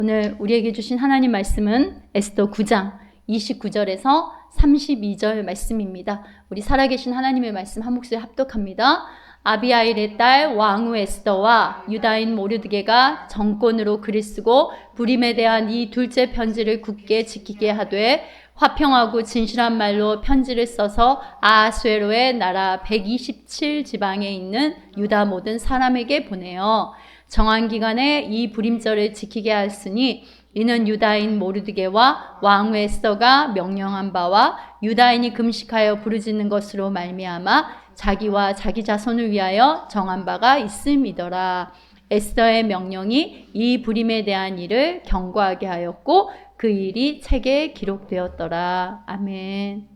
오늘 우리에게 주신 하나님 말씀은 에스더 9장 29절에서 32절 말씀입니다. 우리 살아계신 하나님의 말씀 한 목소리 합독합니다. 아비하일의 딸 왕후 에스더와 유다인 모르드게가 정권으로 글을 쓰고 불임에 대한 이 둘째 편지를 굳게 지키게 하되 화평하고 진실한 말로 편지를 써서 아하수에로의 나라 127지방에 있는 유다 모든 사람에게 보내어 정한 기간에 이 불임절을 지키게 하였으니 이는 유다인 모르드게와 왕후 에스더가 명령한 바와 유다인이 금식하여 부르짖는 것으로 말미암아 자기와 자기 자손을 위하여 정한 바가 있음이더라. 에스더의 명령이 이 불임에 대한 일을 경고하게 하였고 그 일이 책에 기록되었더라. 아멘.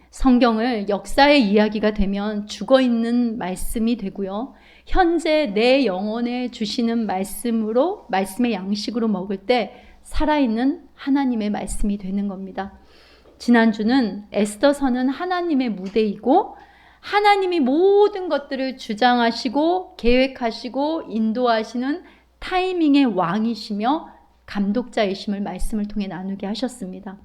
성경을 역사의 이야기가 되면 죽어있는 말씀이 되고요. 현재 내 영혼에 주시는 말씀의 양식으로 먹을 때 살아있는 하나님의 말씀이 되는 겁니다. 지난주는 에스더서는 하나님의 무대이고 하나님이 모든 것들을 주장하시고 계획하시고 인도하시는 타이밍의 왕이시며 감독자이심을 말씀을 통해 나누게 하셨습니다.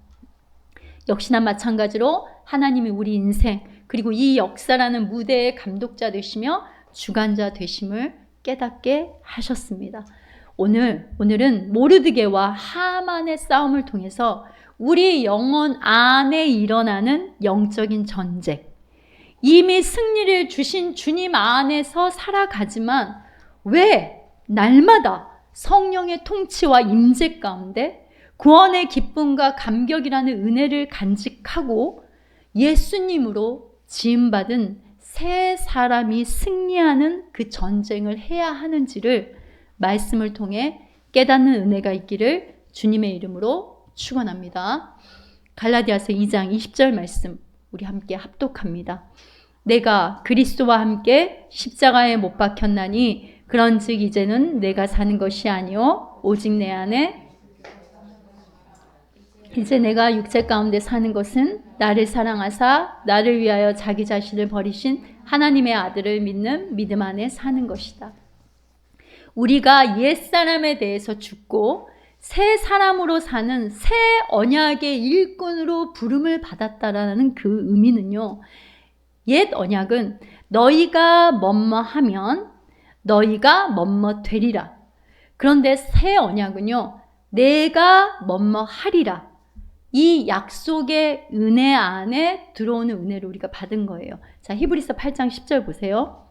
역시나 마찬가지로 하나님이 우리 인생 그리고 이 역사라는 무대의 감독자 되시며 주관자 되심을 깨닫게 하셨습니다. 오늘은 모르드게와 하만의 싸움을 통해서 우리 영혼 안에 일어나는 영적인 전쟁, 이미 승리를 주신 주님 안에서 살아가지만 왜 날마다 성령의 통치와 임재 가운데 구원의 기쁨과 감격이라는 은혜를 간직하고 예수님으로 지음받은 새 사람이 승리하는 그 전쟁을 해야 하는지를 말씀을 통해 깨닫는 은혜가 있기를 주님의 이름으로 축원합니다. 갈라디아서 2장 20절 말씀 우리 함께 합독합니다. 내가 그리스도와 함께 십자가에 못 박혔나니 그런즉 이제는 내가 사는 것이 아니요 오직 내 안에 이제 내가 육체 가운데 사는 것은 나를 사랑하사 나를 위하여 자기 자신을 버리신 하나님의 아들을 믿는 믿음 안에 사는 것이다. 우리가 옛사람에 대해서 죽고 새 사람으로 사는 새 언약의 일꾼으로 부름을 받았다라는 그 의미는요. 옛 언약은 너희가 뭐뭐하면 너희가 뭐뭐 되리라. 그런데 새 언약은요. 내가 뭐뭐하리라. 이 약속의 은혜 안에 들어오는 은혜를 우리가 받은 거예요. 자, 히브리서 8장 10절 보세요.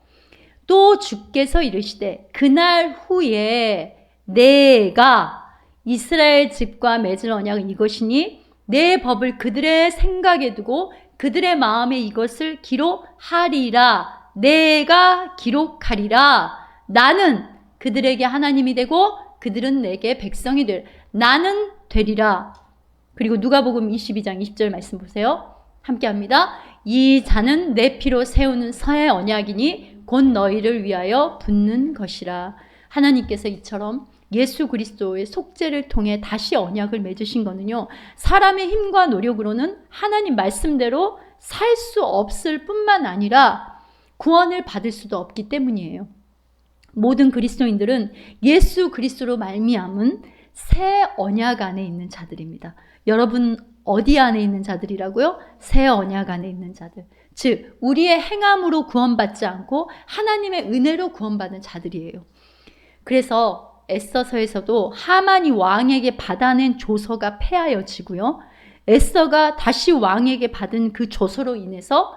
또 주께서 이르시되 그날 후에 내가 이스라엘 집과 맺을 언약은 이것이니 내 법을 그들의 생각에 두고 그들의 마음에 이것을 기록하리라. 내가 기록하리라. 나는 그들에게 하나님이 되고 그들은 내게 백성이 될 나는 되리라. 그리고 누가복음 22장 20절 말씀 보세요. 함께 합니다. 이 자는 내 피로 세우는 새 언약이니 곧 너희를 위하여 붙는 것이라. 하나님께서 이처럼 예수 그리스도의 속죄를 통해 다시 언약을 맺으신 거는요. 사람의 힘과 노력으로는 하나님 말씀대로 살 수 없을 뿐만 아니라 구원을 받을 수도 없기 때문이에요. 모든 그리스도인들은 예수 그리스도로 말미암은 새 언약 안에 있는 자들입니다. 여러분 어디 안에 있는 자들이라고요? 새 언약 안에 있는 자들. 즉 우리의 행함으로 구원받지 않고 하나님의 은혜로 구원받는 자들이에요. 그래서 에스더서에서도 하만이 왕에게 받아낸 조서가 폐하여지고요. 에스더가 다시 왕에게 받은 그 조서로 인해서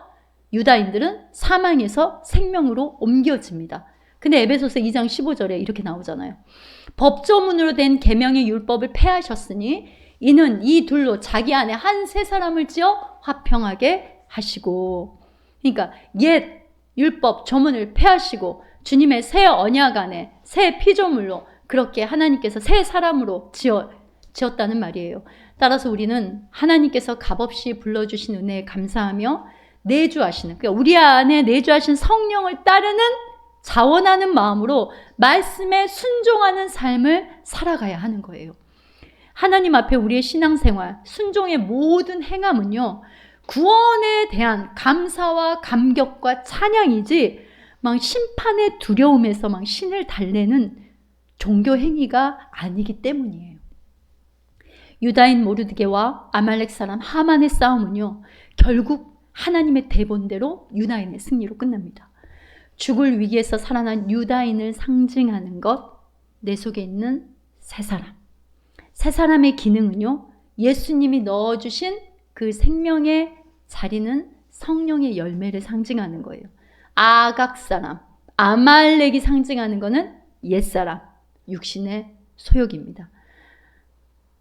유다인들은 사망에서 생명으로 옮겨집니다. 근데 에베소서 2장 15절에 이렇게 나오잖아요. 법조문으로 된 계명의 율법을 폐하셨으니 이는 이 둘로 자기 안에 한 새 사람을 지어 화평하게 하시고, 그러니까 옛 율법 조문을 폐하시고 주님의 새 언약 안에 새 피조물로 그렇게 하나님께서 새 사람으로 지었다는 말이에요. 따라서 우리는 하나님께서 값없이 불러주신 은혜에 감사하며 내주하시는, 그러니까 우리 안에 내주하신 성령을 따르는 자원하는 마음으로 말씀에 순종하는 삶을 살아가야 하는 거예요. 하나님 앞에 우리의 신앙생활, 순종의 모든 행함은요, 구원에 대한 감사와 감격과 찬양이지 막 심판의 두려움에서 막 신을 달래는 종교 행위가 아니기 때문이에요. 유다인 모르드게와 아말렉 사람 하만의 싸움은요, 결국 하나님의 대본대로 유다인의 승리로 끝납니다. 죽을 위기에서 살아난 유다인을 상징하는 것, 내 속에 있는 새 사람. 새 사람의 기능은요, 예수님이 넣어주신 그 생명의 자리는 성령의 열매를 상징하는 거예요. 아각 사람, 아말렉이 상징하는 거는 옛사람, 육신의 소욕입니다.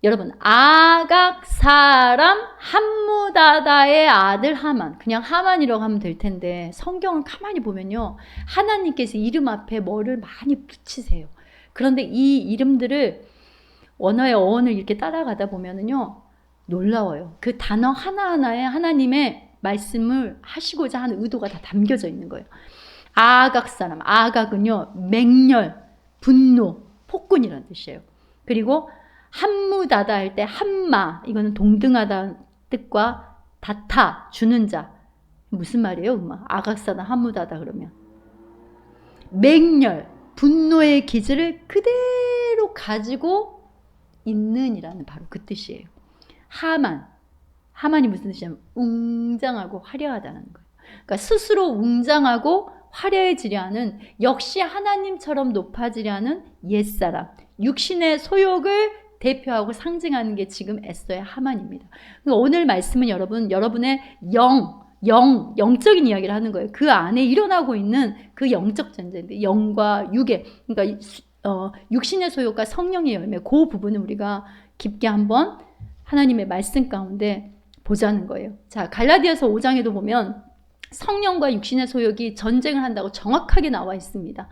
여러분, 아각 사람 함무다다의 아들 하만, 그냥 하만이라고 하면 될 텐데 성경을 가만히 보면요, 하나님께서 이름 앞에 뭐를 많이 붙이세요. 그런데 이 이름들을 원어의 어원을 이렇게 따라가다 보면은요, 놀라워요. 그 단어 하나하나에 하나님의 말씀을 하시고자 하는 의도가 다 담겨져 있는 거예요. 아각 사람, 아각은요, 맹렬, 분노, 폭군이라는 뜻이에요. 그리고 함무다다 할 때 함마, 이거는 동등하다는 뜻과 다타, 주는 자. 무슨 말이에요? 아각 사람 함무다다 그러면 맹렬, 분노의 기질을 그대로 가지고 있는 이라는 바로 그 뜻이에요. 하만이 무슨 뜻이냐면 웅장하고 화려하다는 거예요. 그러니까 스스로 웅장하고 화려해지려 하는, 역시 하나님처럼 높아지려 하는 옛사람, 육신의 소욕을 대표하고 상징하는 게 지금 에스더의 하만입니다. 오늘 말씀은 여러분의 영적인 이야기를 하는 거예요. 그 안에 일어나고 있는 그 영적 전쟁인데, 영과 육의, 그러니까 육신의 소욕과 성령의 열매, 그 부분을 우리가 깊게 한번 하나님의 말씀 가운데 보자는 거예요. 자, 갈라디아서 5장에도 보면 성령과 육신의 소욕이 전쟁을 한다고 정확하게 나와 있습니다.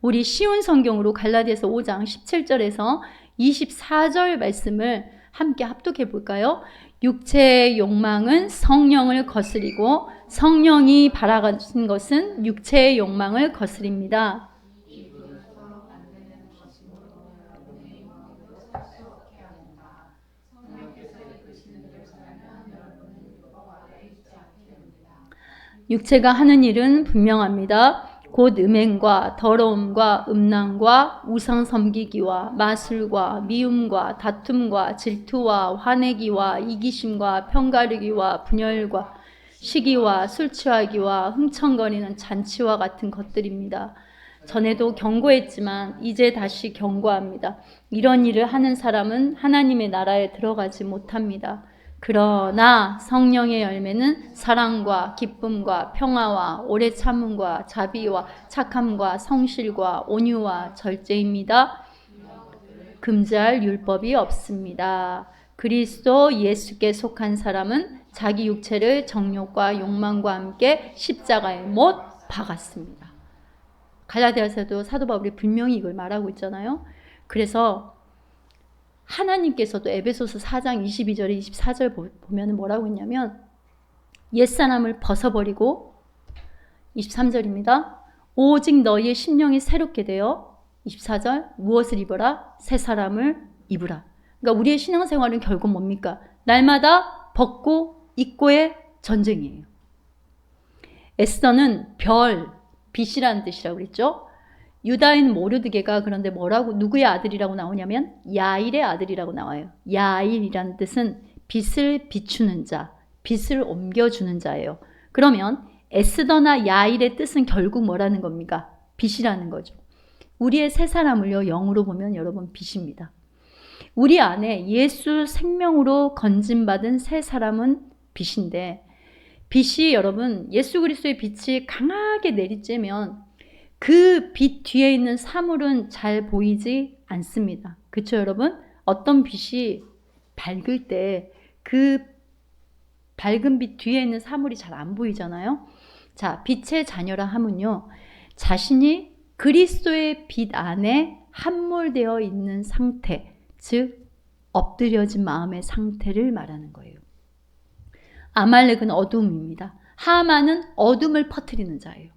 우리 쉬운 성경으로 갈라디아서 5장 17절에서 24절 말씀을 함께 합독해 볼까요? 육체의 욕망은 성령을 거스리고 성령이 바라신 것은 육체의 욕망을 거스립니다. 육체가 하는 일은 분명합니다. 곧 음행과 더러움과 음란과 우상 섬기기와 마술과 미움과 다툼과 질투와 화내기와 이기심과 편가르기와 분열과 시기와 술 취하기와 흥청거리는 잔치와 같은 것들입니다. 전에도 경고했지만 이제 다시 경고합니다. 이런 일을 하는 사람은 하나님의 나라에 들어가지 못합니다. 그러나 성령의 열매는 사랑과 기쁨과 평화와 오래 참음과 자비와 착함과 성실과 온유와 절제입니다. 금지할 율법이 없습니다. 그리스도 예수께 속한 사람은 자기 육체를 정욕과 욕망과 함께 십자가에 못 박았습니다. 갈라디아서도 사도 바울이 분명히 이걸 말하고 있잖아요. 그래서 하나님께서도 에베소서 4장 22절에 24절 보면 뭐라고 했냐면, 옛사람을 벗어버리고, 23절입니다. 오직 너희의 심령이 새롭게 되어, 24절, 무엇을 입어라? 새 사람을 입으라. 그러니까 우리의 신앙생활은 결국 뭡니까? 날마다 벗고 입고의 전쟁이에요. 에스더는 별, 빛이라는 뜻이라고 그랬죠. 유다인 모르드게가 그런데 뭐라고, 누구의 아들이라고 나오냐면 야일의 아들이라고 나와요. 야일이라는 뜻은 빛을 비추는 자, 빛을 옮겨주는 자예요. 그러면 에스더나 야일의 뜻은 결국 뭐라는 겁니까? 빛이라는 거죠. 우리의 새 사람을요, 영으로 보면 여러분 빛입니다. 우리 안에 예수 생명으로 건진받은 새 사람은 빛인데, 빛이 여러분, 예수 그리스도의 빛이 강하게 내리쬐면 그 빛 뒤에 있는 사물은 잘 보이지 않습니다. 그렇죠, 여러분? 어떤 빛이 밝을 때 그 밝은 빛 뒤에 있는 사물이 잘 안 보이잖아요. 자, 빛의 자녀라 함은요, 자신이 그리스도의 빛 안에 함몰되어 있는 상태, 즉 엎드려진 마음의 상태를 말하는 거예요. 아말렉은 어둠입니다. 하만은 어둠을 퍼뜨리는 자예요.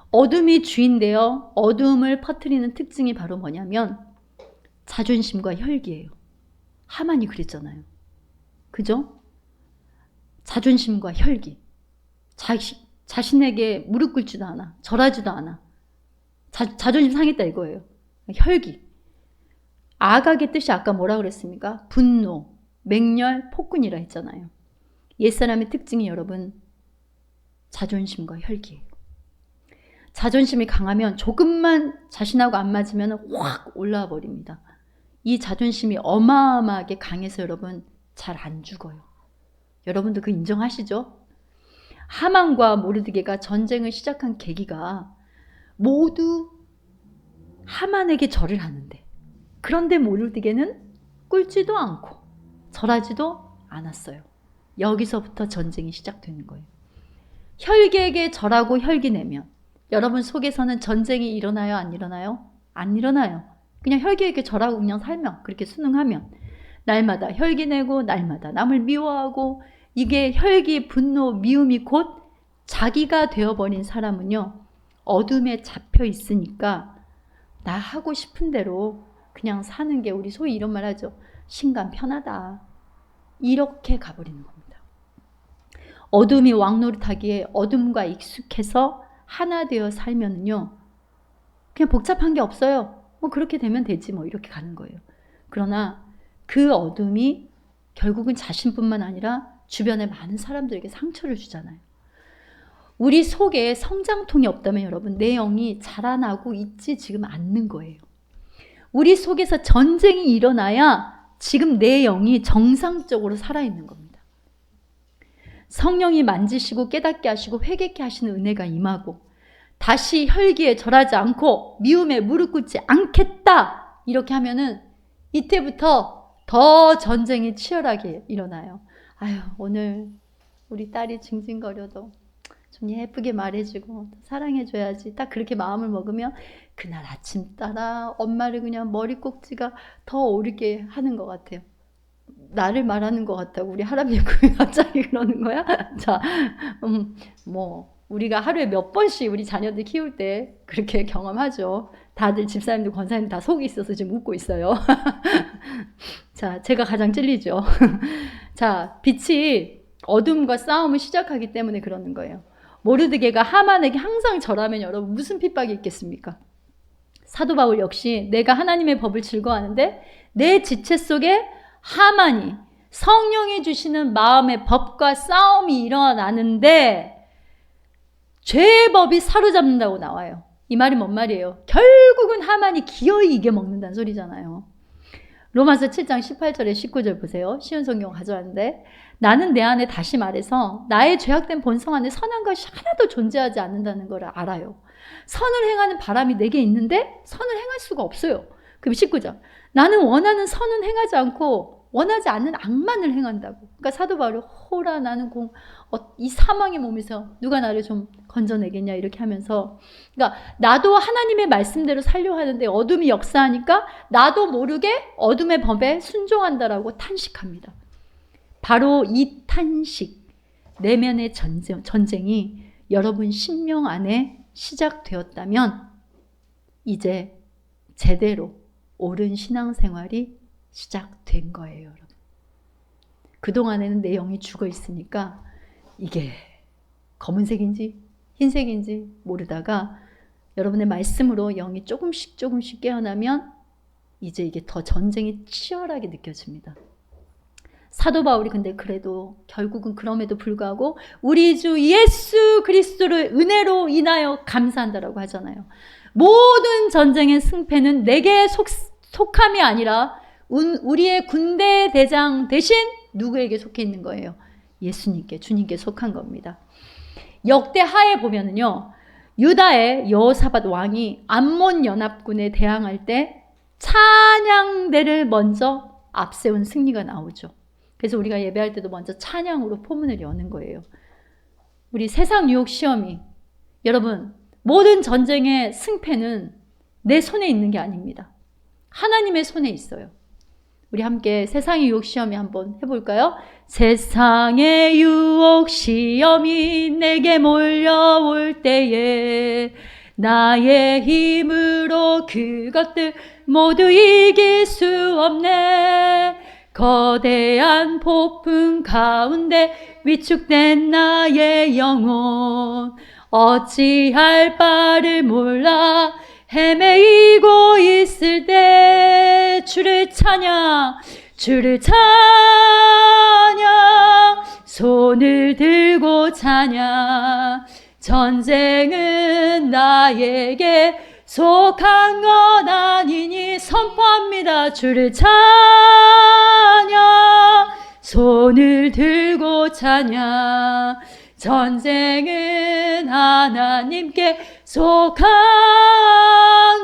어둠이 주인데요, 어둠을 퍼뜨리는 특징이 바로 뭐냐면 자존심과 혈기예요. 하만이 그랬잖아요. 그죠? 자존심과 혈기. 자신에게 무릎 꿇지도 않아. 절하지도 않아. 자존심 상했다 이거예요. 혈기. 아각의 뜻이 아까 뭐라 그랬습니까? 분노, 맹렬, 폭군이라 했잖아요. 옛사람의 특징이 여러분 자존심과 혈기예요. 자존심이 강하면 조금만 자신하고 안 맞으면 확 올라와 버립니다. 이 자존심이 어마어마하게 강해서 여러분 잘 안 죽어요. 여러분도 그 인정하시죠? 하만과 모르드게가 전쟁을 시작한 계기가 모두 하만에게 절을 하는데, 그런데 모르드게는 꿇지도 않고 절하지도 않았어요. 여기서부터 전쟁이 시작되는 거예요. 혈기에게 절하고 혈기 내면 여러분 속에서는 전쟁이 일어나요? 안 일어나요? 안 일어나요. 그냥 혈기에게 절하고 그냥 살면, 그렇게 순응하면 날마다 혈기 내고 날마다 남을 미워하고, 이게 혈기, 분노, 미움이 곧 자기가 되어버린 사람은요, 어둠에 잡혀 있으니까 나 하고 싶은 대로 그냥 사는 게, 우리 소위 이런 말 하죠. 신간 편하다. 이렇게 가버리는 겁니다. 어둠이 왕노릇하기에 어둠과 익숙해서 하나 되어 살면은요, 그냥 복잡한 게 없어요. 뭐 그렇게 되면 되지 뭐, 이렇게 가는 거예요. 그러나 그 어둠이 결국은 자신뿐만 아니라 주변에 많은 사람들에게 상처를 주잖아요. 우리 속에 성장통이 없다면 여러분 내 영이 자라나고 있지 지금 않는 거예요. 우리 속에서 전쟁이 일어나야 지금 내 영이 정상적으로 살아있는 겁니다. 성령이 만지시고 깨닫게 하시고 회개케 하시는 은혜가 임하고, 다시 혈기에 절하지 않고 미움에 무릎 꿇지 않겠다 이렇게 하면은 이때부터 더 전쟁이 치열하게 일어나요. 아유, 오늘 우리 딸이 징징거려도 좀 예쁘게 말해주고 사랑해줘야지, 딱 그렇게 마음을 먹으면 그날 아침 따라 엄마를 그냥 머리 꼭지가 더 오르게 하는 것 같아요. 나를 말하는 것 같다고 우리 할아버지 갑자기 그러는 거야? 자, 뭐 우리가 하루에 몇 번씩 우리 자녀들 키울 때 그렇게 경험하죠. 다들 집사님들 권사님들 다 속이 있어서 지금 웃고 있어요. 자, 제가 가장 찔리죠. 자, 빛이 어둠과 싸움을 시작하기 때문에 그러는 거예요. 모르드게가 하만에게 항상 절하면 여러분 무슨 핍박이 있겠습니까? 사도 바울 역시 내가 하나님의 법을 즐거워하는데 내 지체 속에 하만이, 성령이 주시는 마음의 법과 싸움이 일어나는데 죄의 법이 사로잡는다고 나와요. 이 말이 뭔 말이에요? 결국은 하만이 기어이 이겨먹는다는 소리잖아요. 로마서 7장 18절에 19절 보세요. 쉬운 성경 가져왔는데, 나는 내 안에, 다시 말해서 나의 죄악된 본성 안에 선한 것이 하나도 존재하지 않는다는 걸 알아요. 선을 행하는 바람이 내게 있는데 선을 행할 수가 없어요. 그럼 19절, 나는 원하는 선은 행하지 않고 원하지 않는 악만을 행한다고. 그러니까 사도 바울이 호라 나는 이 사망의 몸에서 누가 나를 좀 건져내겠냐 이렇게 하면서, 그러니까 나도 하나님의 말씀대로 살려 하는데 어둠이 역사하니까 나도 모르게 어둠의 법에 순종한다라고 탄식합니다. 바로 이 탄식, 내면의 전쟁이 여러분 심령 안에 시작되었다면 이제 제대로 옳은 신앙생활이 시작된 거예요, 여러분. 그동안에는 내 영이 죽어 있으니까 이게 검은색인지 흰색인지 모르다가 여러분의 말씀으로 영이 조금씩 깨어나면 이제 이게 더 전쟁이 치열하게 느껴집니다. 사도 바울이 근데 그래도 결국은 그럼에도 불구하고 우리 주 예수 그리스도를 은혜로 인하여 감사한다라고 하잖아요. 모든 전쟁의 승패는 내게 속함이 아니라 우리의 군대 대장 대신 누구에게 속해 있는 거예요? 예수님께, 주님께 속한 겁니다. 역대 하에 보면은요, 유다의 여호사밧 왕이 암몬 연합군에 대항할 때 찬양대를 먼저 앞세운 승리가 나오죠. 그래서 우리가 예배할 때도 먼저 찬양으로 포문을 여는 거예요. 우리 세상 유혹 시험이, 여러분 모든 전쟁의 승패는 내 손에 있는 게 아닙니다. 하나님의 손에 있어요. 우리 함께 세상의 유혹 시험이 한번 해볼까요? 세상의 유혹 시험이 내게 몰려올 때에 나의 힘으로 그것들 모두 이길 수 없네. 거대한 폭풍 가운데 위축된 나의 영혼 어찌할 바를 몰라 헤매이고 있을 때 주를 찬양, 주를 찬양, 손을 들고 찬양. 전쟁은 나에게 속한 건 아니니 선포합니다. 주를 찬양, 손을 들고 찬양. 전쟁은 하나님께 속한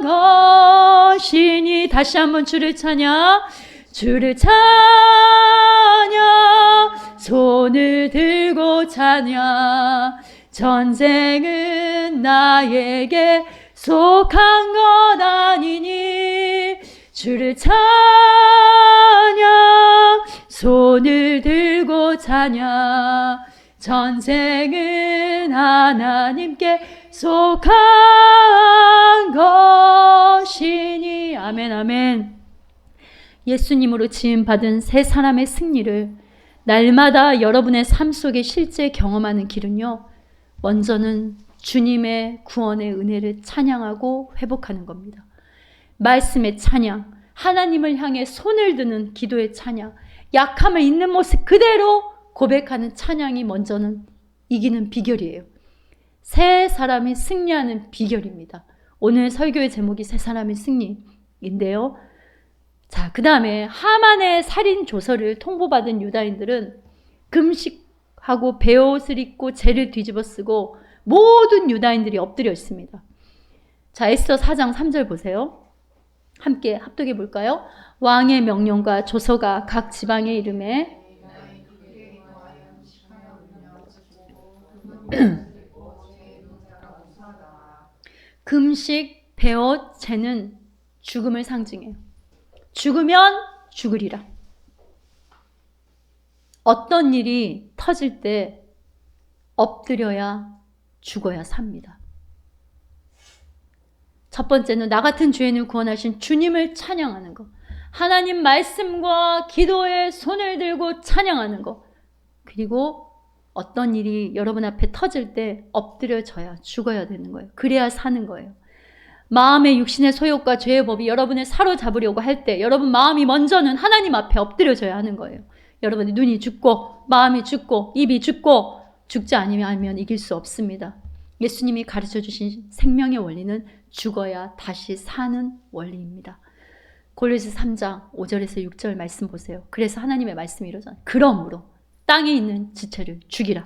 것이니. 다시 한번 주를 찬양, 주를 찬양, 손을 들고 찬양. 전쟁은 나에게 속한 것 아니니. 주를 찬양, 손을 들고 찬양. 전쟁은 하나님께 속한 것이니. 아멘, 아멘. 예수님으로 지음받은 새 사람의 승리를 날마다 여러분의 삶 속에 실제 경험하는 길은요, 먼저는 주님의 구원의 은혜를 찬양하고 회복하는 겁니다. 말씀의 찬양, 하나님을 향해 손을 드는 기도의 찬양, 약함을 있는 모습 그대로 고백하는 찬양이 먼저는 이기는 비결이에요. 새 사람이 승리하는 비결입니다. 오늘 설교의 제목이 새 사람의 승리인데요. 자, 그 다음에 하만의 살인 조서를 통보받은 유다인들은 금식하고 베옷을 입고 재를 뒤집어 쓰고 모든 유다인들이 엎드려 있습니다. 자, 에스더 4장 3절 보세요. 함께 합독해 볼까요? 왕의 명령과 조서가 각 지방의 이름에 금식, 베옷, 재는 죽음을 상징해요. 죽으면 죽으리라. 어떤 일이 터질 때 엎드려야 죽어야 삽니다. 첫 번째는 나 같은 죄인을 구원하신 주님을 찬양하는 것. 하나님 말씀과 기도에 손을 들고 찬양하는 것. 그리고 어떤 일이 여러분 앞에 터질 때 엎드려져야 죽어야 되는 거예요. 그래야 사는 거예요. 마음의 육신의 소욕과 죄의 법이 여러분을 사로잡으려고 할 때 여러분 마음이 먼저는 하나님 앞에 엎드려져야 하는 거예요. 여러분의 눈이 죽고 마음이 죽고 입이 죽고 죽지 않으면 이길 수 없습니다. 예수님이 가르쳐 주신 생명의 원리는 죽어야 다시 사는 원리입니다. 골로새 3장 5절에서 6절 말씀 보세요. 그래서 하나님의 말씀이 이러잖아요. 그러므로 땅에 있는 지체를 죽이라.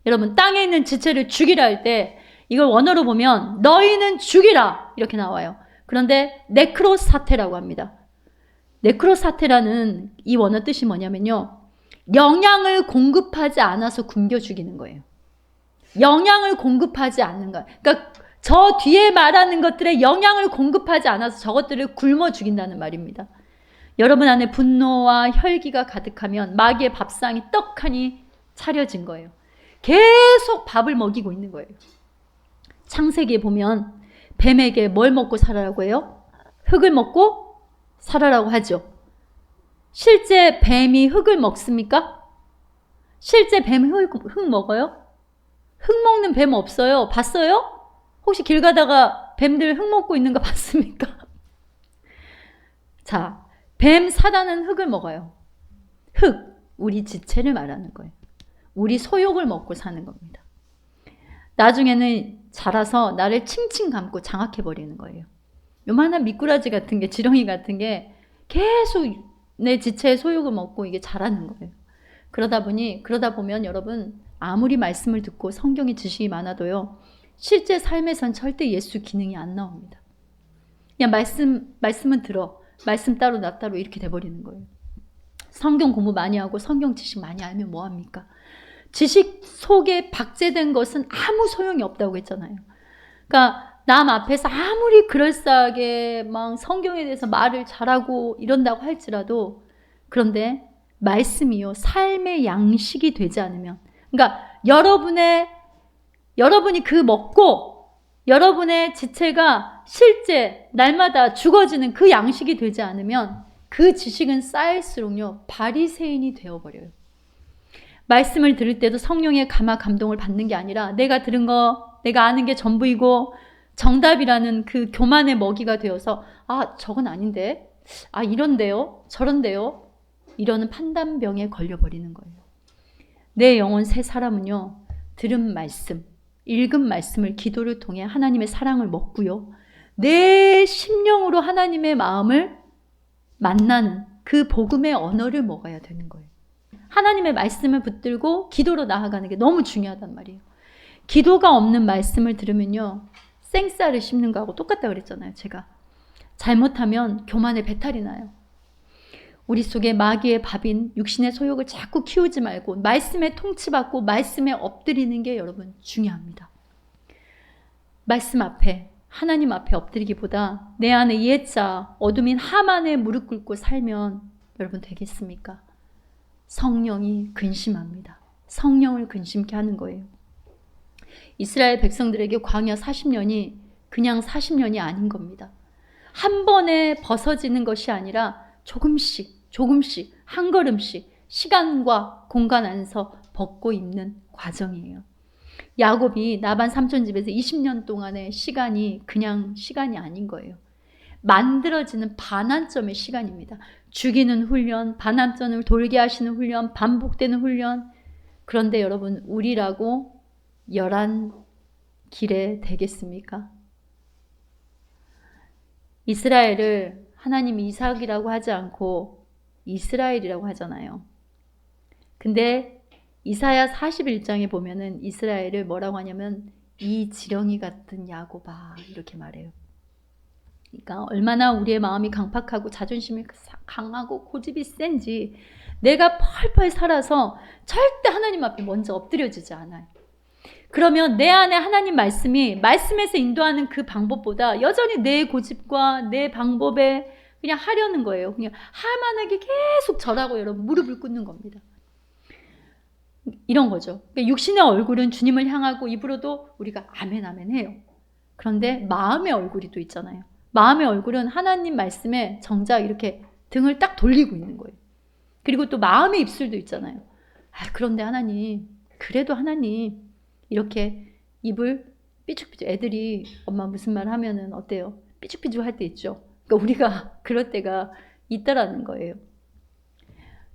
여러분, 땅에 있는 지체를 죽이라 할 때 이걸 원어로 보면 너희는 죽이라 이렇게 나와요. 그런데 네크로사테라고 합니다. 네크로사테라는 이 원어 뜻이 뭐냐면요, 영양을 공급하지 않아서 굶겨 죽이는 거예요. 영양을 공급하지 않는 거예요. 그러니까 저 뒤에 말하는 것들에 영양을 공급하지 않아서 저것들을 굶어 죽인다는 말입니다. 여러분 안에 분노와 혈기가 가득하면 마귀의 밥상이 떡하니 차려진 거예요. 계속 밥을 먹이고 있는 거예요. 창세기에 보면 뱀에게 뭘 먹고 살아라고 해요? 흙을 먹고 살아라고 하죠. 실제 뱀이 흙을 먹습니까? 실제 뱀이 흙 먹어요? 흙 먹는 뱀 없어요. 봤어요? 혹시 길 가다가 뱀들 흙 먹고 있는 거 봤습니까? 자, 뱀 사단은 흙을 먹어요. 흙, 우리 지체를 말하는 거예요. 우리 소욕을 먹고 사는 겁니다. 나중에는 자라서 나를 칭칭 감고 장악해버리는 거예요. 요만한 미꾸라지 같은 게, 지렁이 같은 게 계속 내 지체의 소욕을 먹고 이게 자라는 거예요. 그러다 보면 여러분 아무리 말씀을 듣고 성경의 지식이 많아도요, 실제 삶에선 절대 예수 기능이 안 나옵니다. 그냥 말씀은 들어. 말씀 따로 나 따로 이렇게 돼버리는 거예요. 성경 공부 많이 하고 성경 지식 많이 알면 뭐합니까? 지식 속에 박제된 것은 아무 소용이 없다고 했잖아요. 그러니까 남 앞에서 아무리 그럴싸하게 막 성경에 대해서 말을 잘하고 이런다고 할지라도, 그런데 말씀이요, 삶의 양식이 되지 않으면, 그러니까 여러분이 그 먹고 여러분의 지체가 실제 날마다 죽어지는 그 양식이 되지 않으면 그 지식은 쌓일수록요, 바리새인이 되어버려요. 말씀을 들을 때도 성령의 감화 감동을 받는 게 아니라 내가 들은 거, 내가 아는 게 전부이고 정답이라는 그 교만의 먹이가 되어서 저건 아닌데, 이런데요, 저런데요, 이러는 판단병에 걸려버리는 거예요. 내 영혼 새 사람은요, 들은 말씀, 읽은 말씀을 기도를 통해 하나님의 사랑을 먹고요, 내 심령으로 하나님의 마음을 만나는 그 복음의 언어를 먹어야 되는 거예요. 하나님의 말씀을 붙들고 기도로 나아가는 게 너무 중요하단 말이에요. 기도가 없는 말씀을 들으면요, 생쌀을 씹는 거하고 똑같다 그랬잖아요. 제가 잘못하면 교만의 배탈이 나요. 우리 속에 마귀의 밥인 육신의 소욕을 자꾸 키우지 말고 말씀에 통치받고 말씀에 엎드리는 게 여러분 중요합니다. 말씀 앞에, 하나님 앞에 엎드리기보다 내 안에 옛자 어둠인 하만에 무릎 꿇고 살면 여러분 되겠습니까? 성령이 근심합니다. 성령을 근심케 하는 거예요. 이스라엘 백성들에게 광야 40년이 그냥 40년이 아닌 겁니다. 한 번에 벗어지는 것이 아니라 조금씩 한 걸음씩 시간과 공간 안에서 벗고 입는 과정이에요. 야곱이 라반 삼촌 집에서 20년 동안의 시간이 그냥 시간이 아닌 거예요. 만들어지는 반환점의 시간입니다. 죽이는 훈련, 반환점을 돌게 하시는 훈련, 반복되는 훈련. 그런데 여러분, 우리라고 열한 길에 되겠습니까? 이스라엘을 하나님이 이삭이라고 하지 않고 이스라엘이라고 하잖아요. 근데 이사야 41장에 보면은 이스라엘을 뭐라고 하냐면 이 지렁이 같은 야곱아 이렇게 말해요. 그러니까 얼마나 우리의 마음이 강팍하고 자존심이 강하고 고집이 센지 내가 펄펄 살아서 절대 하나님 앞에 먼저 엎드려지지 않아요. 그러면 내 안에 하나님 말씀이 말씀에서 인도하는 그 방법보다 여전히 내 고집과 내 방법에 그냥 하려는 거예요. 그냥 하만에게 계속 절하고 여러분 무릎을 꿇는 겁니다. 이런 거죠. 그러니까 육신의 얼굴은 주님을 향하고 입으로도 우리가 아멘 아멘 해요. 그런데 마음의 얼굴이 또 있잖아요. 마음의 얼굴은 하나님 말씀에 정작 이렇게 등을 딱 돌리고 있는 거예요. 그리고 또 마음의 입술도 있잖아요. 그런데 하나님, 그래도 하나님 이렇게 입을 삐죽삐죽, 애들이 엄마 무슨 말 하면은 어때요? 삐죽삐죽 할 때 있죠. 그러니까 우리가 그럴 때가 있다라는 거예요.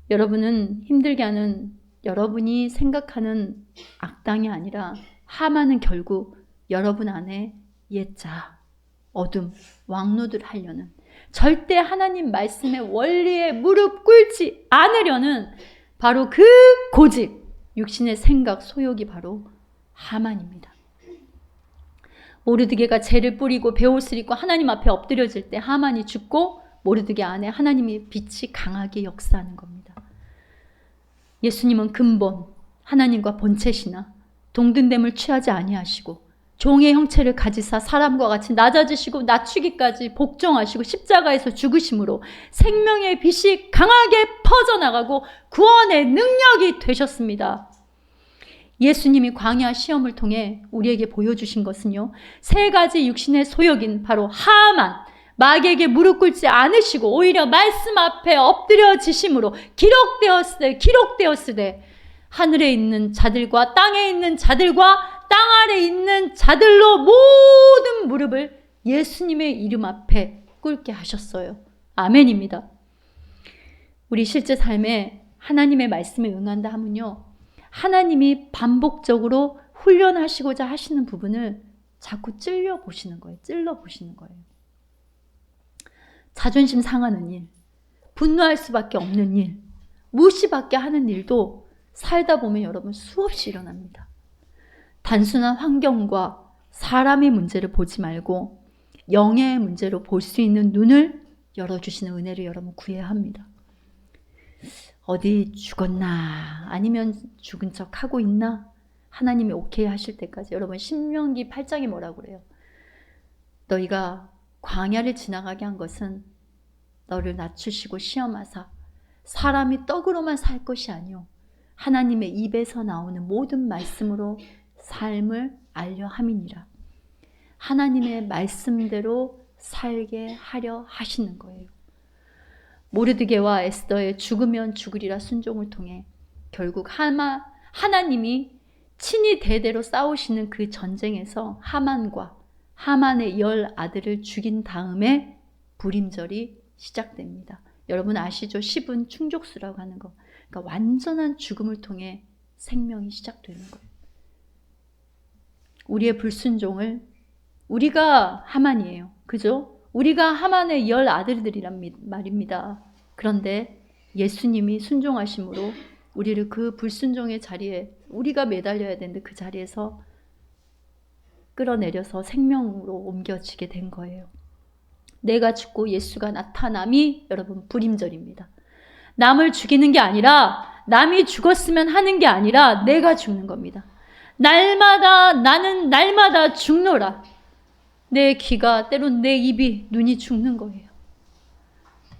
여러분은 힘들게 하는 여러분이 생각하는 악당이 아니라 하만은 결국 여러분 안에 옛자, 어둠, 왕노들 하려는 절대 하나님 말씀의 원리에 무릎 꿇지 않으려는 바로 그 고집, 육신의 생각, 소욕이 바로 하만입니다. 모르드게가 죄를 뿌리고 베옷을 입고 하나님 앞에 엎드려질 때 하만이 죽고 모르드게 안에 하나님의 빛이 강하게 역사하는 겁니다. 예수님은 근본, 하나님과 본체시나 동등됨을 취하지 아니하시고 종의 형체를 가지사 사람과 같이 낮아지시고 낮추기까지 복종하시고 십자가에서 죽으심으로 생명의 빛이 강하게 퍼져나가고 구원의 능력이 되셨습니다. 예수님이 광야 시험을 통해 우리에게 보여주신 것은요, 세 가지 육신의 소욕인 바로 하만, 마귀에게 무릎 꿇지 않으시고 오히려 말씀 앞에 엎드려지심으로 기록되었으되 하늘에 있는 자들과 땅에 있는 자들과 땅 아래 있는 자들로 모든 무릎을 예수님의 이름 앞에 꿇게 하셨어요. 아멘입니다. 우리 실제 삶에 하나님의 말씀에 응한다 하면요, 하나님이 반복적으로 훈련하시고자 하시는 부분을 자꾸 찔러 보시는 거예요. 자존심 상하는 일, 분노할 수밖에 없는 일, 무시받게 하는 일도 살다 보면 여러분 수없이 일어납니다. 단순한 환경과 사람의 문제를 보지 말고 영의 문제로 볼 수 있는 눈을 열어주시는 은혜를 여러분 구해야 합니다. 어디 죽었나 아니면 죽은 척 하고 있나 하나님이 오케이 하실 때까지. 여러분 신명기 8장이 뭐라고 그래요? 너희가 광야를 지나가게 한 것은 너를 낮추시고 시험하사 사람이 떡으로만 살 것이 아니요 하나님의 입에서 나오는 모든 말씀으로 삶을 알려 함이니라. 하나님의 말씀대로 살게 하려 하시는 거예요. 모르드게와 에스더의 죽으면 죽으리라 순종을 통해 결국 하나님이 친히 대대로 싸우시는 그 전쟁에서 하만과 하만의 10아들을 죽인 다음에 불임절이 시작됩니다. 여러분 아시죠? 10은 충족수라고 하는 거. 그러니까 완전한 죽음을 통해 생명이 시작되는 거예요. 우리의 불순종을, 우리가 하만이에요. 그죠? 우리가 하만의 10아들들이란 말입니다. 그런데 예수님이 순종하심으로 우리를 그 불순종의 자리에, 우리가 매달려야 되는데 그 자리에서 끌어내려서 생명으로 옮겨지게 된 거예요. 내가 죽고 예수가 나타남이 여러분 불임절입니다. 남을 죽이는 게 아니라, 남이 죽었으면 하는 게 아니라 내가 죽는 겁니다. 나는 날마다 죽노라. 내 귀가, 때론 내 입이, 눈이 죽는 거예요.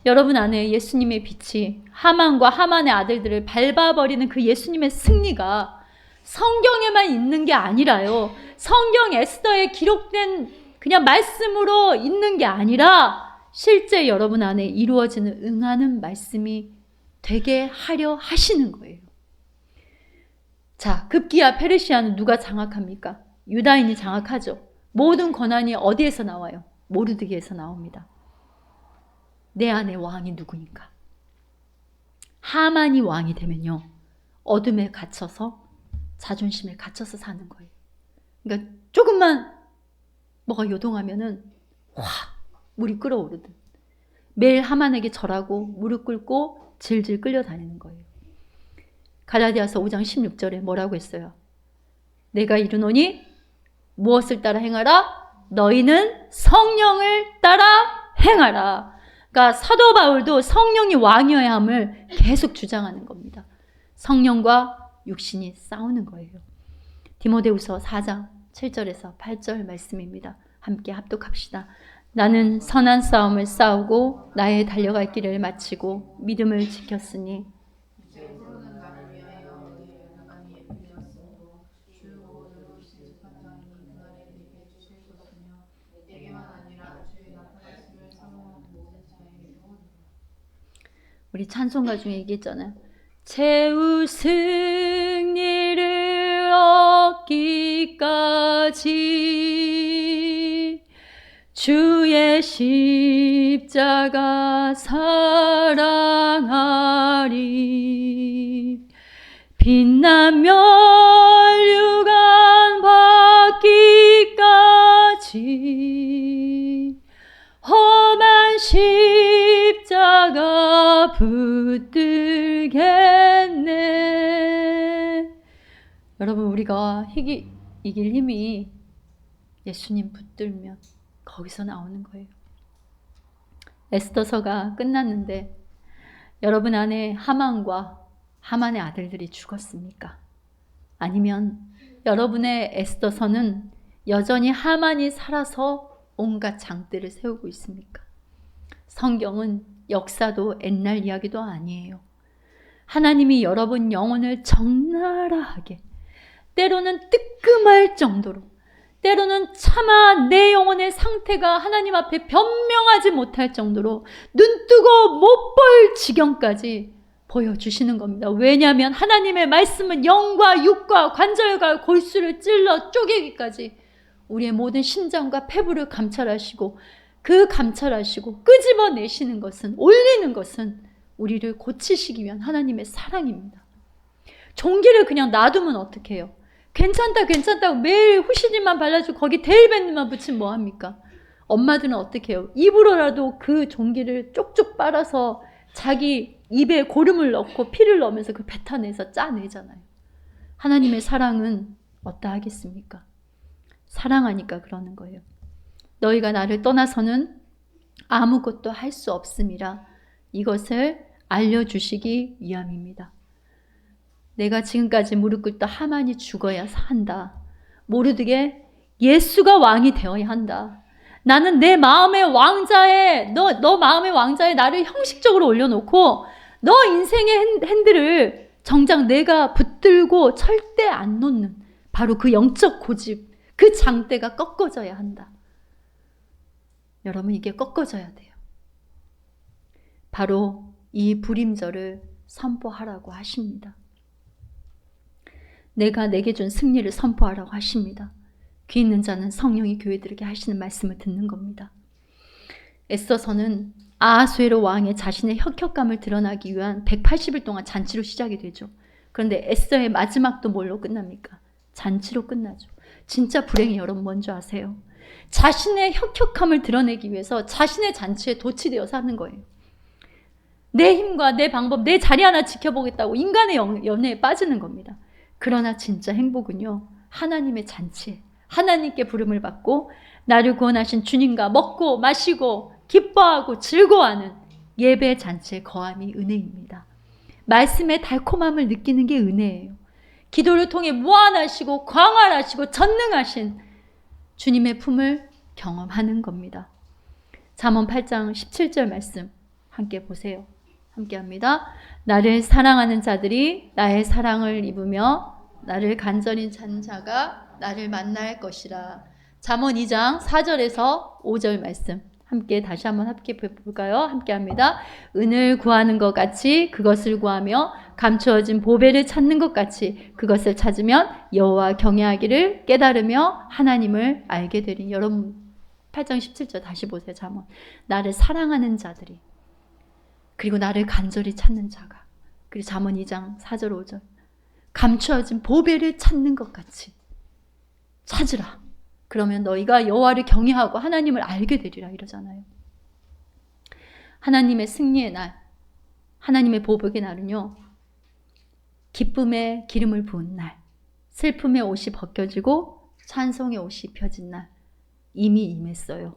여러분 안에 예수님의 빛이 하만과 하만의 아들들을 밟아버리는 그 예수님의 승리가 성경에만 있는 게 아니라요. 성경 에스더에 기록된 그냥 말씀으로 있는 게 아니라 실제 여러분 안에 이루어지는 응하는 말씀이 되게 하려 하시는 거예요. 자, 급기야 페르시아는 누가 장악합니까? 유다인이 장악하죠. 모든 권한이 어디에서 나와요? 모르드게에서 나옵니다. 내 안에 왕이 누구인가? 하만이 왕이 되면요, 어둠에 갇혀서, 자존심에 갇혀서 사는 거예요. 그러니까 조금만 뭐가 요동하면은 확 물이 끓어오르듯 매일 하만에게 절하고 무릎 꿇고 질질 끌려다니는 거예요. 갈라디아서 5장 16절에 뭐라고 했어요? 내가 이르노니 무엇을 따라 행하라? 너희는 성령을 따라 행하라. 그러니까 사도 바울도 성령이 왕이어야 함을 계속 주장하는 겁니다. 성령과 육신이 싸우는 거예요. 디모데후서 4장 7절에서 8절 말씀입니다. 함께 합독합시다. 나는 선한 싸움을 싸우고 나의 달려갈 길을 마치고 믿음을 지켰으니 우리 찬송가 중에 얘기했잖아요. 최후 승리를 얻기까지 주의 십자가 사랑하리. 빛난 멸류관 받기까지 험한 십자가 붙들겠네. 여러분, 우리가 이길 힘이 예수님 붙들면 거기서 나오는 거예요. 에스더서가 끝났는데 여러분 안에 하만과 하만의 아들들이 죽었습니까? 아니면 여러분의 에스더서는 여전히 하만이 살아서 온갖 장대를 세우고 있습니까? 성경은 역사도 옛날 이야기도 아니에요. 하나님이 여러분 영혼을 적나라하게, 때로는 뜨끔할 정도로, 때로는 차마 내 영혼의 상태가 하나님 앞에 변명하지 못할 정도로 눈뜨고 못 볼 지경까지 보여주시는 겁니다. 왜냐하면 하나님의 말씀은 영과 육과 관절과 골수를 찔러 쪼개기까지 우리의 모든 심장과 폐부를 감찰하시고, 그 감찰하시고 끄집어내시는 것은, 올리는 것은 우리를 고치시기 위한 하나님의 사랑입니다. 종기를 그냥 놔두면 어떻게 해요? 괜찮다고 매일 후시딘만 발라주고 거기 데일밴드만 붙이면 뭐합니까? 엄마들은 어떻게 해요? 입으로라도 그 종기를 쪽쪽 빨아서 자기 입에 고름을 넣고 피를 넣으면서 그 뱉어내서 짜내잖아요. 하나님의 사랑은 어떠하겠습니까? 사랑하니까 그러는 거예요. 너희가 나를 떠나서는 아무것도 할 수 없음이라. 이것을 알려주시기 위함입니다. 내가 지금까지 무릎 꿇다 하만이 죽어야 한다. 모르드게 예수가 왕이 되어야 한다. 나는 내 마음의 왕자에, 너 마음의 왕자에 나를 형식적으로 올려놓고 너 인생의 핸들을 정작 내가 붙들고 절대 안 놓는 바로 그 영적 고집, 그 장대가 꺾어져야 한다. 여러분, 이게 꺾어져야 돼요. 바로 이 불임절을 선포하라고 하십니다. 내가 내게 준 승리를 선포하라고 하십니다. 귀 있는 자는 성령이 교회들에게 하시는 말씀을 듣는 겁니다. 에스더서는 아하수에로 왕의 자신의 혁혁감을 드러나기 위한 180일 동안 잔치로 시작이 되죠. 그런데 에스더의 마지막도 뭘로 끝납니까? 잔치로 끝나죠. 진짜 불행이 여러분 뭔지 아세요? 자신의 혁혁함을 드러내기 위해서 자신의 잔치에 도취되어 사는 거예요. 내 힘과 내 방법, 내 자리 하나 지켜보겠다고 인간의 연애에 빠지는 겁니다. 그러나 진짜 행복은요, 하나님의 잔치에 하나님께 부름을 받고 나를 구원하신 주님과 먹고 마시고 기뻐하고 즐거워하는 예배 잔치의 거함이 은혜입니다. 말씀의 달콤함을 느끼는 게 은혜예요. 기도를 통해 무한하시고 광활하시고 전능하신 주님의 품을 경험하는 겁니다. 잠언 8장 17절 말씀 함께 보세요. 함께 합니다. 나를 사랑하는 자들이 나의 사랑을 입으며 나를 간절히 찾는 자가 나를 만날 것이라. 잠언 2장 4절에서 5절 말씀 함께 다시 한번 함께 볼까요? 함께 합니다. 은을 구하는 것 같이 그것을 구하며 감추어진 보배를 찾는 것 같이 그것을 찾으면 여호와 경외하기를 깨달으며 하나님을 알게 되리니. 여러분 8장 17절 다시 보세요. 잠언. 나를 사랑하는 자들이, 그리고 나를 간절히 찾는 자가, 그리고 잠언 2장 4절 5절 감추어진 보배를 찾는 것 같이 찾으라. 그러면 너희가 여호와를 경외하고 하나님을 알게 되리라 이러잖아요. 하나님의 승리의 날, 하나님의 보복의 날은요, 기쁨의 기름을 부은 날, 슬픔의 옷이 벗겨지고 찬송의 옷이 펴진 날 이미 임했어요.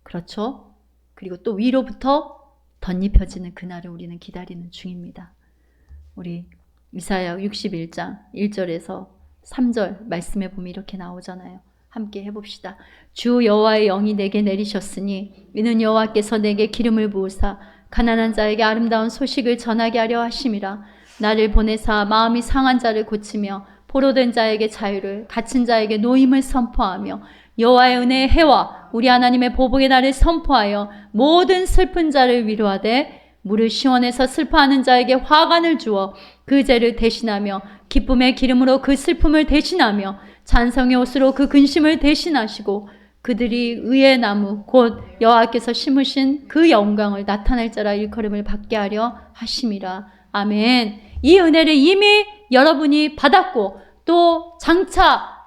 그렇죠? 그리고 또 위로부터 덧입혀지는 그날을 우리는 기다리는 중입니다. 우리 이사야 61장 1절에서 3절 말씀에 보면 이렇게 나오잖아요. 함께 해봅시다. 주 여호와의 영이 내게 내리셨으니 이는 여호와께서 내게 기름을 부으사 가난한 자에게 아름다운 소식을 전하게 하려 하심이라. 나를 보내사 마음이 상한 자를 고치며 포로된 자에게 자유를, 갇힌 자에게 노임을 선포하며 여호와의 은혜의 해와 우리 하나님의 보복의 날을 선포하여 모든 슬픈 자를 위로하되 무릇 시온에서 슬퍼하는 자에게 화관을 주어 그 죄를 대신하며 기쁨의 기름으로 그 슬픔을 대신하며 찬성의 옷으로 그 근심을 대신하시고 그들이 의의 나무 곧 여호와께서 심으신 그 영광을 나타낼 자라 일컬음을 받게 하려 하심이라. 아멘. 이 은혜를 이미 여러분이 받았고 또 장차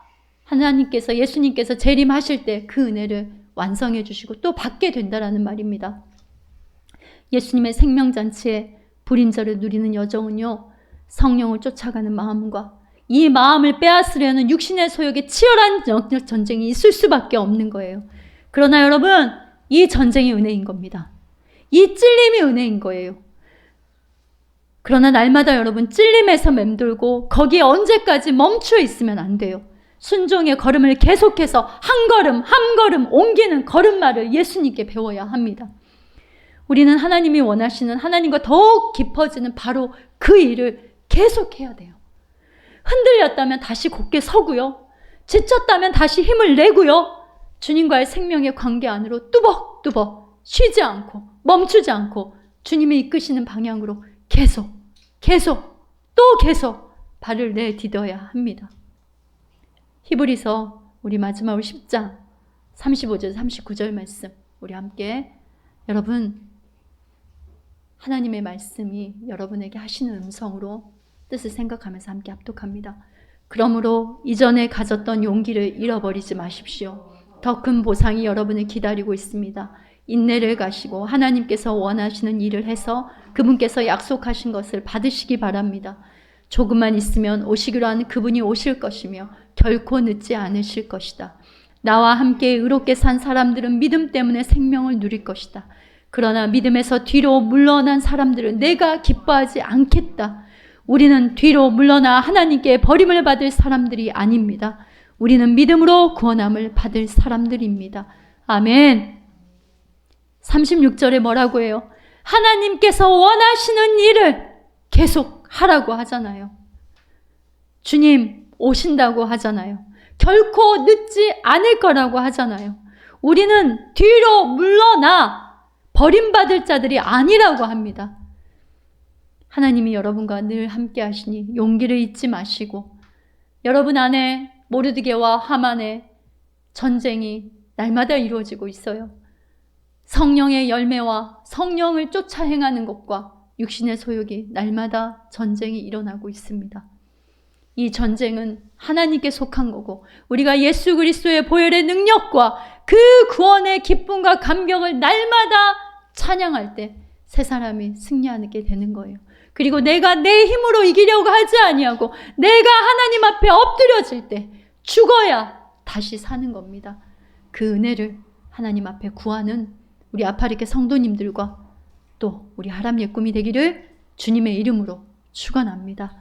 하나님께서 예수님께서 재림하실 때 그 은혜를 완성해 주시고 또 받게 된다라는 말입니다. 예수님의 생명잔치에 불임절을 누리는 여정은요, 성령을 쫓아가는 마음과 이 마음을 빼앗으려는 육신의 소욕에 치열한 영적 전쟁이 있을 수밖에 없는 거예요. 그러나 여러분, 이 전쟁이 은혜인 겁니다. 이 찔림이 은혜인 거예요. 그러나 날마다 여러분 찔림에서 맴돌고 거기에 언제까지 멈추어 있으면 안 돼요. 순종의 걸음을 계속해서 한 걸음 한 걸음 옮기는 걸음마를 예수님께 배워야 합니다. 우리는 하나님이 원하시는 하나님과 더욱 깊어지는 바로 그 일을 계속해야 돼요. 흔들렸다면 다시 곧게 서고요. 지쳤다면 다시 힘을 내고요. 주님과의 생명의 관계 안으로 뚜벅뚜벅 쉬지 않고 멈추지 않고 주님이 이끄시는 방향으로 계속 또 계속 발을 내디뎌야 합니다. 히브리서 우리 마지막으로 10장 35절 39절 말씀 우리 함께, 여러분 하나님의 말씀이 여러분에게 하시는 음성으로 뜻을 생각하면서 함께 합독합니다. 그러므로 이전에 가졌던 용기를 잃어버리지 마십시오. 더 큰 보상이 여러분을 기다리고 있습니다. 인내를 가시고 하나님께서 원하시는 일을 해서 그분께서 약속하신 것을 받으시기 바랍니다. 조금만 있으면 오시기로 하는 그분이 오실 것이며 결코 늦지 않으실 것이다. 나와 함께 의롭게 산 사람들은 믿음 때문에 생명을 누릴 것이다. 그러나 믿음에서 뒤로 물러난 사람들은 내가 기뻐하지 않겠다. 우리는 뒤로 물러나 하나님께 버림을 받을 사람들이 아닙니다. 우리는 믿음으로 구원함을 받을 사람들입니다. 아멘. 36절에 뭐라고 해요? 하나님께서 원하시는 일을 계속 하라고 하잖아요. 주님 오신다고 하잖아요. 결코 늦지 않을 거라고 하잖아요. 우리는 뒤로 물러나 버림받을 자들이 아니라고 합니다. 하나님이 여러분과 늘 함께 하시니 용기를 잊지 마시고 여러분 안에 모르드게와 하만의 전쟁이 날마다 이루어지고 있어요. 성령의 열매와 성령을 쫓아 행하는 것과 육신의 소욕이 날마다 전쟁이 일어나고 있습니다. 이 전쟁은 하나님께 속한 거고 우리가 예수 그리스도의 보혈의 능력과 그 구원의 기쁨과 감격을 날마다 찬양할 때 새 사람이 승리하게 되는 거예요. 그리고 내가 내 힘으로 이기려고 하지 아니하고 내가 하나님 앞에 엎드려질 때 죽어야 다시 사는 겁니다. 그 은혜를 하나님 앞에 구하는 우리 아파르케 성도님들과 또 우리 하람 예꿈이 되기를 주님의 이름으로 축원합니다.